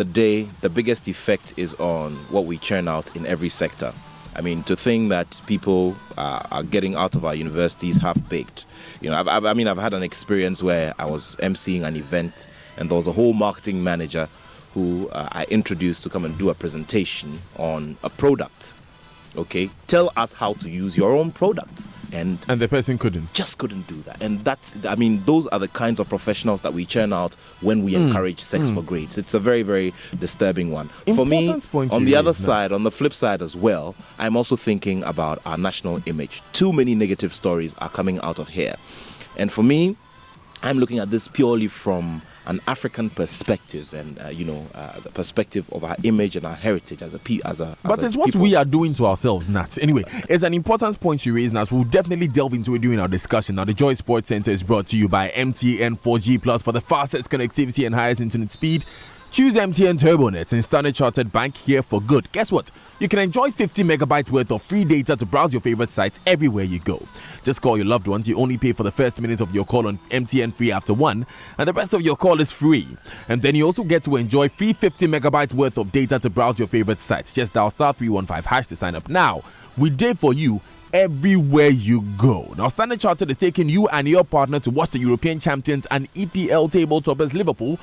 the day, the biggest effect is on what we churn out in every sector. I mean, to think that people are getting out of our universities half-baked. You know, I've had an experience where I was emceeing an event and there was a whole marketing manager who I introduced to come and do a presentation on a product. Okay, tell us how to use your own product. And the person couldn't do that. And those are the kinds of professionals that we churn out when we encourage sex for grades. It's a very, very disturbing one. For me, on the other side, on the flip side as well, I'm also thinking about our national image. Too many negative stories are coming out of here. And for me, I'm looking at this purely from an African perspective and, the perspective of our image and our heritage as a people. But it's what we are doing to ourselves, Nat. Anyway, it's an important point you raise, Nat. We'll definitely delve into it during our discussion. Now, the Joy Sports Center is brought to you by MTN 4G Plus for the fastest connectivity and highest internet speed. Choose MTN TurboNet and Standard Chartered Bank here for good. Guess what? You can enjoy 50 megabytes worth of free data to browse your favorite sites everywhere you go. Just call your loved ones. You only pay for the first minutes of your call on MTN Free after 1, and the rest of your call is free. And then you also get to enjoy free 50 megabytes worth of data to browse your favorite sites. Just dial *315# to sign up now. We did for you everywhere you go. Now, Standard Chartered is taking you and your partner to watch the European champions and EPL table toppers Liverpool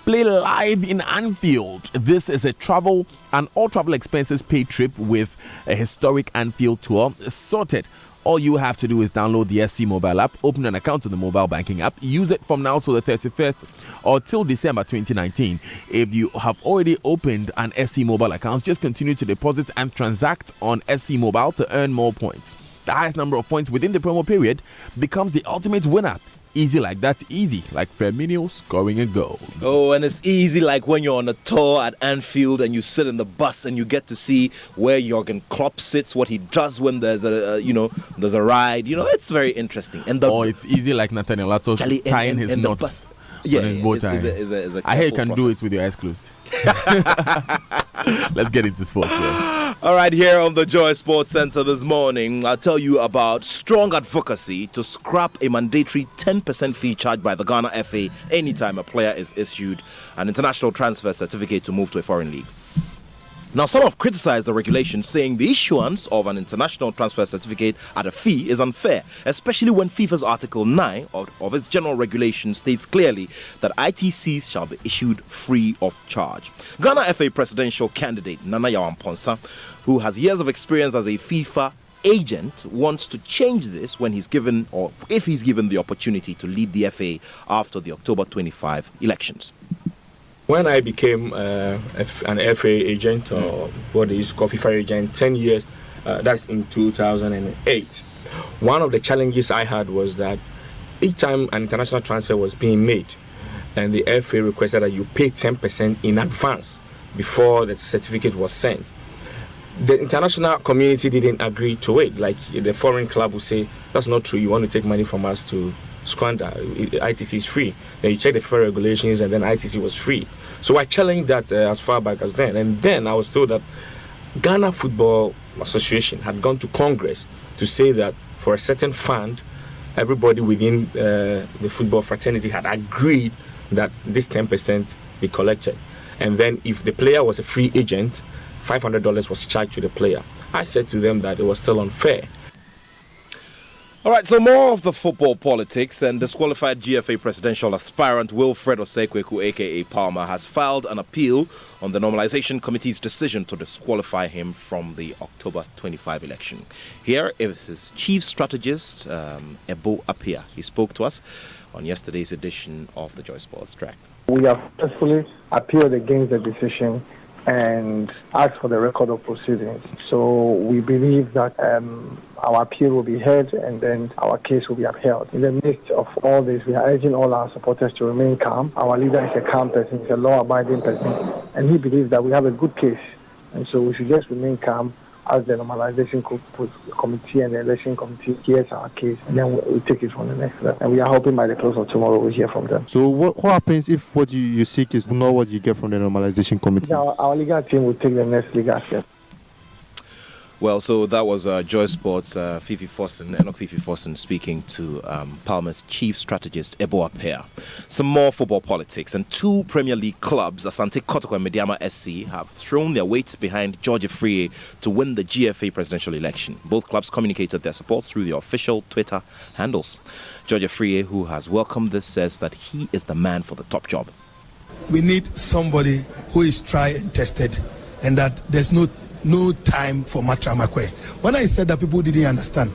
play live in Anfield. This is a travel and all travel expenses paid trip with a historic Anfield tour sorted. All you have to do is download the SC mobile app, open an account on the mobile banking app, use it from now till the 31st or till December 2019. If you have already opened an SC mobile account, just continue to deposit and transact on SC mobile to earn more points. The highest number of points within the promo period becomes the ultimate winner. Easy like that, easy like Firmino scoring a goal. Oh, and it's easy like when you're on a tour at Anfield and you sit in the bus and you get to see where Jurgen Klopp sits, what he does when there's there's a ride. You know, it's very interesting. And it's easy like Nathaniel Lato tying his knots. Yeah, his bow tie. I hear you can do it with your eyes closed. Let's get into sports, bro. All right, here on the Joy Sports Center this morning, I'll tell you about strong advocacy to scrap a mandatory 10% fee charged by the Ghana FA anytime a player is issued an international transfer certificate to move to a foreign league. Now, some have criticized the regulation, saying the issuance of an international transfer certificate at a fee is unfair, especially when FIFA's Article 9 of its general regulation states clearly that ITCs shall be issued free of charge. Ghana FA presidential candidate Nana Yaw Amponsah, who has years of experience as a FIFA agent, wants to change this when he's given, or if he's given the opportunity to lead the FA after the October 25 elections. When I became an FA agent, or what they used to call FIFA agent, 10 years, that's in 2008. One of the challenges I had was that each time an international transfer was being made, and the FA requested that you pay 10% in advance before the certificate was sent, the international community didn't agree to it. Like the foreign club would say, that's not true, you want to take money from us to squander. ITC is free. Then you check the FIFA regulations, and then ITC was free. So I challenged that as far back as then. And then I was told that Ghana Football Association had gone to Congress to say that for a certain fund, everybody within the football fraternity had agreed that this 10% be collected. And then if the player was a free agent, $500 was charged to the player. I said to them that it was still unfair. All right, so more of the football politics, and disqualified GFA presidential aspirant Wilfred Osekweku, a.k.a. Palmer, has filed an appeal on the Normalization Committee's decision to disqualify him from the October 25 election. Here is his chief strategist, Ebo Apia. He spoke to us on yesterday's edition of the Joy Sports Track. We have successfully appealed against the decision and asked for the record of proceedings. So we believe that our appeal will be heard and then our case will be upheld. In the midst of all this, we are urging all our supporters to remain calm. Our leader is a calm person, he's a law-abiding person, and he believes that we have a good case. And so we should just remain calm as the Normalization Committee and the Election Committee hears our case, and then we'll take it from the next level. And we are hoping by the close of tomorrow we'll hear from them. So what happens if what you seek is not what you get from the Normalization Committee? Our legal team will take the next legal step. Well, so that was Joy Sports, Enoch Fifi Forson speaking to Palmer's chief strategist, Ebo Apea. Some more football politics, and two Premier League clubs, Asante Kotoko and Mediama SC, have thrown their weight behind George Afriyie to win the GFA presidential election. Both clubs communicated their support through their official Twitter handles. George Afriyie, who has welcomed this, says that he is the man for the top job. We need somebody who is tried and tested, and that there's no time for Matramakwe. When I said that, people didn't understand.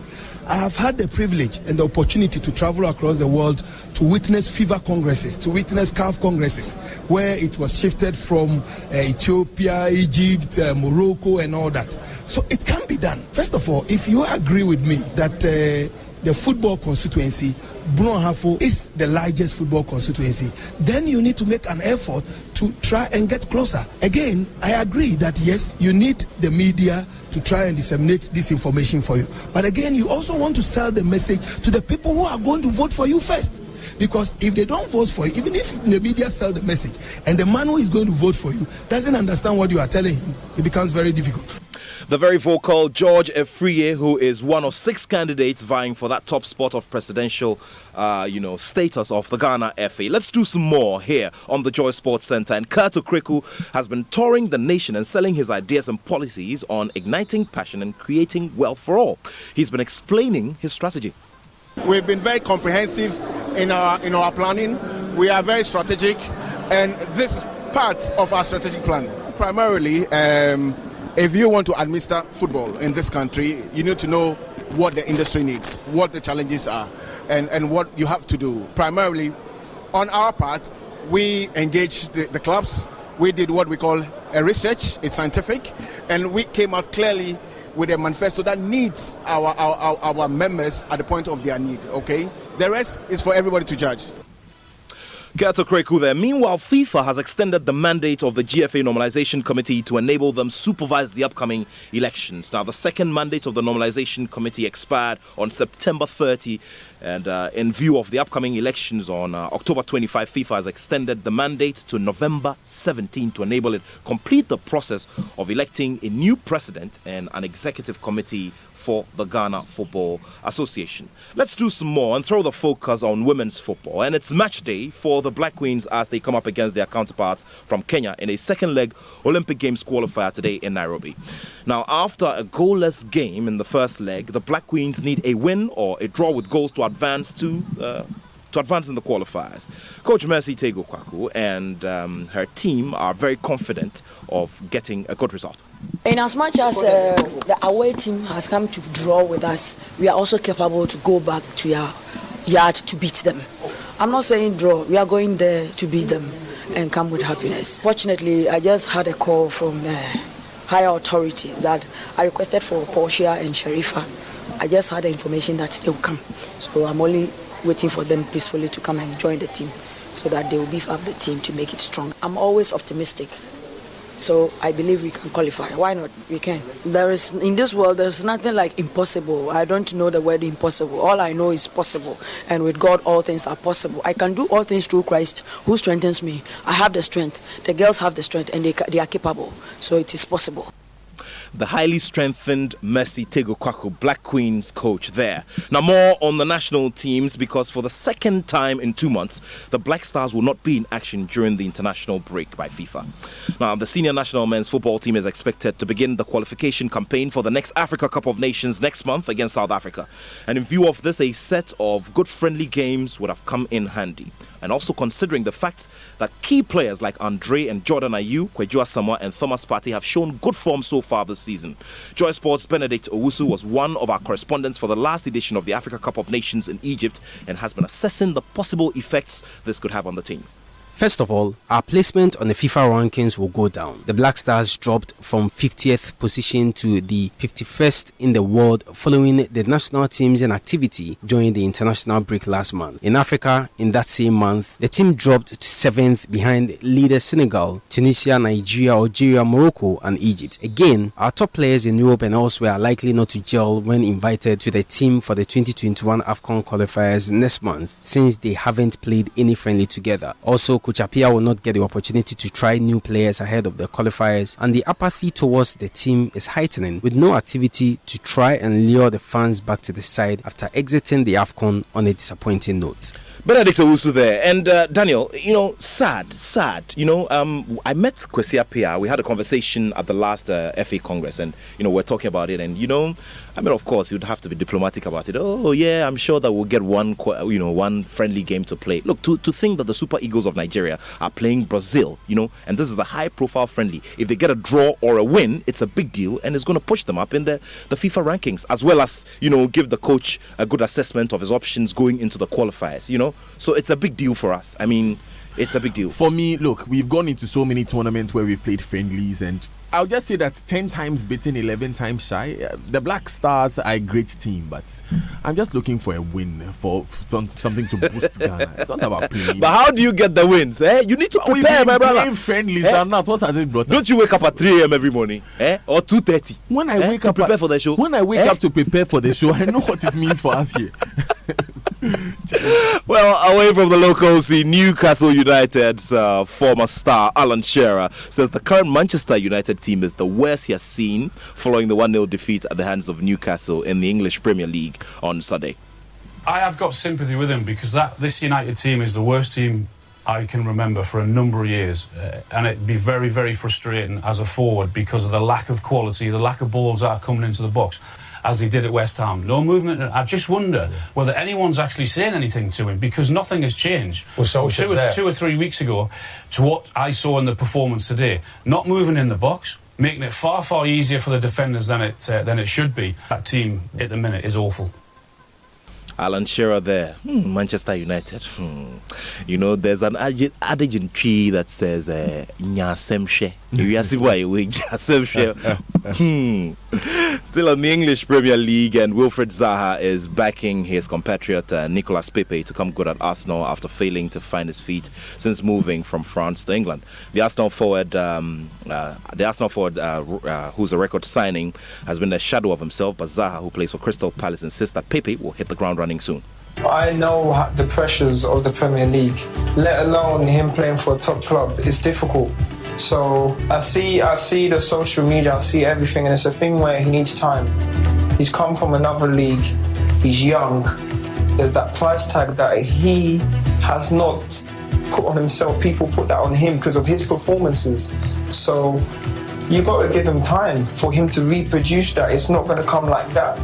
I have had the privilege and the opportunity to travel across the world to witness FIFA congresses, to witness CAF congresses, where it was shifted from Ethiopia, Egypt, Morocco, and all that. So it can be done. First of all, if you agree with me that the football constituency, Bunohafo, is the largest football constituency, then you need to make an effort to try and get closer. Again, I agree that yes, you need the media to try and disseminate this information for you. But again, you also want to sell the message to the people who are going to vote for you first. Because if they don't vote for you, even if the media sell the message, and the man who is going to vote for you doesn't understand what you are telling him, it becomes very difficult. The very vocal George Afriyie, who is one of 6 candidates vying for that top spot of presidential, status of the Ghana FA. Let's do some more here on the Joy Sports Centre. And Kato Kreku has been touring the nation and selling his ideas and policies on igniting passion and creating wealth for all. He's been explaining his strategy. We've been very comprehensive in our planning. We are very strategic, and this is part of our strategic plan. Primarily, if you want to administer football in this country, you need to know what the industry needs, what the challenges are, and what you have to do. Primarily, on our part, we engaged the clubs. We did what we call a research, it's scientific, and we came out clearly with a manifesto that needs our members at the point of their need, okay? The rest is for everybody to judge. Kato Kreku there. Meanwhile, FIFA has extended the mandate of the GFA Normalization Committee to enable them supervise the upcoming elections. Now, the second mandate of the Normalization Committee expired on September 30, and in view of the upcoming elections on October 25, FIFA has extended the mandate to November 17 to enable it complete the process of electing a new president and an executive committee for the Ghana Football Association. Let's do some more and throw the focus on women's football. And it's match day for the Black Queens as they come up against their counterparts from Kenya in a second leg Olympic Games qualifier today in Nairobi. Now, after a goalless game in the first leg, the Black Queens need a win or a draw with goals to advance in the qualifiers. Coach Mercy Tego Kwaku and her team are very confident of getting a good result. In as much as the away team has come to draw with us, we are also capable to go back to our yard to beat them. I'm not saying draw, we are going there to beat them and come with happiness. Fortunately, I just had a call from the higher authority that I requested for Portia and Sharifa. I just had the information that they will come. So I'm only waiting for them peacefully to come and join the team so that they will beef up the team to make it strong. I'm always optimistic. So I believe we can qualify. Why not? We can. In this world, there's nothing like impossible. I don't know the word impossible. All I know is possible. And with God, all things are possible. I can do all things through Christ who strengthens me. I have the strength. The girls have the strength and they are capable. So it is possible. The highly strengthened Mercy Tego Kwaku, Black Queens coach there. Now more on the national teams, because for the second time in 2 months, the Black Stars will not be in action during the international break by FIFA. Now the senior national men's football team is expected to begin the qualification campaign for the next Africa Cup of Nations next month against South Africa. And in view of this, a set of good friendly games would have come in handy. And also considering the fact that key players like Andre and Jordan Ayew, Kweju Asamoah and Thomas Partey have shown good form so far this season. Joy Sports' Benedict Owusu was one of our correspondents for the last edition of the Africa Cup of Nations in Egypt and has been assessing the possible effects this could have on the team. First of all, our placement on the FIFA rankings will go down. The Black Stars dropped from 50th position to the 51st in the world following the national team's inactivity during the international break last month. In Africa, in that same month, the team dropped to 7th behind leaders Senegal, Tunisia, Nigeria, Algeria, Morocco and Egypt. Again, our top players in Europe and elsewhere are likely not to gel when invited to the team for the 2021 AFCON qualifiers next month, since they haven't played any friendly together. Also, Coach Appiah will not get the opportunity to try new players ahead of the qualifiers, and the apathy towards the team is heightening, with no activity to try and lure the fans back to the side after exiting the AFCON on a disappointing note. Benedict Owusu there. And Daniel, sad. I met Kwesi Appiah. We had a conversation at the last FA Congress, and, we're talking about it. And, of course, you'd have to be diplomatic about it. Oh, yeah, I'm sure that we'll get one friendly game to play. Look, to think that the Super Eagles of Nigeria are playing Brazil, and this is a high-profile friendly. If they get a draw or a win, it's a big deal, and it's going to push them up in the FIFA rankings, as well as, give the coach a good assessment of his options going into the qualifiers, So it's a big deal for us. I mean, it's a big deal. For me, look, we've gone into so many tournaments where we've played friendlies, and I'll just say that 10 times beaten, 11 times shy. The Black Stars are a great team, but I'm just looking for a win, for something to boost Ghana. It's not about playing. But how do you get the wins? You need to prepare, my brother. Playing friendlies and not. What has it brought? Don't you wake up at 3 a.m. every morning? Or 2:30? When I wake up to prepare for the show. When I wake up to prepare for the show, I know what it means for us here. Well, away from the locals, the Newcastle United's former star Alan Shearer says the current Manchester United team is the worst he has seen following the 1-0 defeat at the hands of Newcastle in the English Premier League on Sunday. I have got sympathy with him because this United team is the worst team I can remember for a number of years, and it'd be very, very frustrating as a forward because of the lack of quality, the lack of balls that are coming into the box, as he did at West Ham. No movement. I just wonder whether anyone's actually saying anything to him, because nothing has changed. Well, 2 or 3 weeks ago to what I saw in the performance today. Not moving in the box, making it far, far easier for the defenders than it should be. That team at the minute is awful. Alan Shearer there, Manchester United. There's an adage in tree that says "Nyasemshe." Still on the English Premier League, and Wilfred Zaha is backing his compatriot Nicolas Pepe to come good at Arsenal after failing to find his feet since moving from France to England. The Arsenal forward, who's a record signing, has been a shadow of himself, but Zaha, who plays for Crystal Palace, insists that Pepe will hit the ground running soon. I know the pressures of the Premier League, let alone him playing for a top club. It's difficult. So I see the social media, I see everything, and it's a thing where he needs time. He's come from another league, he's young. There's that price tag that he has not put on himself. People put that on him because of his performances. So you got to give him time for him to reproduce that. It's not going to come like that.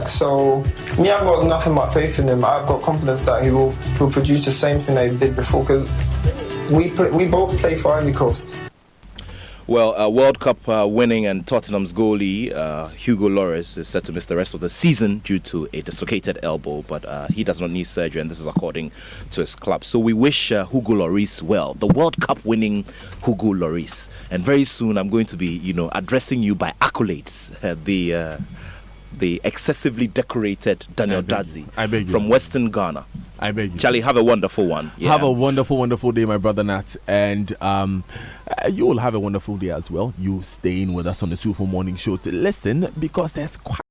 So me, I've got nothing but faith in him. I've got confidence that he'll produce the same thing that he did before, because we both play for Ivory Coast. Well, World Cup winning and Tottenham's goalie Hugo Lloris is set to miss the rest of the season due to a dislocated elbow, but he does not need surgery, and this is according to his club. So we wish Hugo Lloris well, the World Cup winning Hugo Lloris. And very soon I'm going to be, addressing you by accolades. The excessively decorated Daniel Dadzie from Western Ghana. I beg you. Charlie, have a wonderful one. Yeah. Have a wonderful, wonderful day, my brother Nat. And you will have a wonderful day as well. You staying with us on the Super Morning Show to listen, because there's quite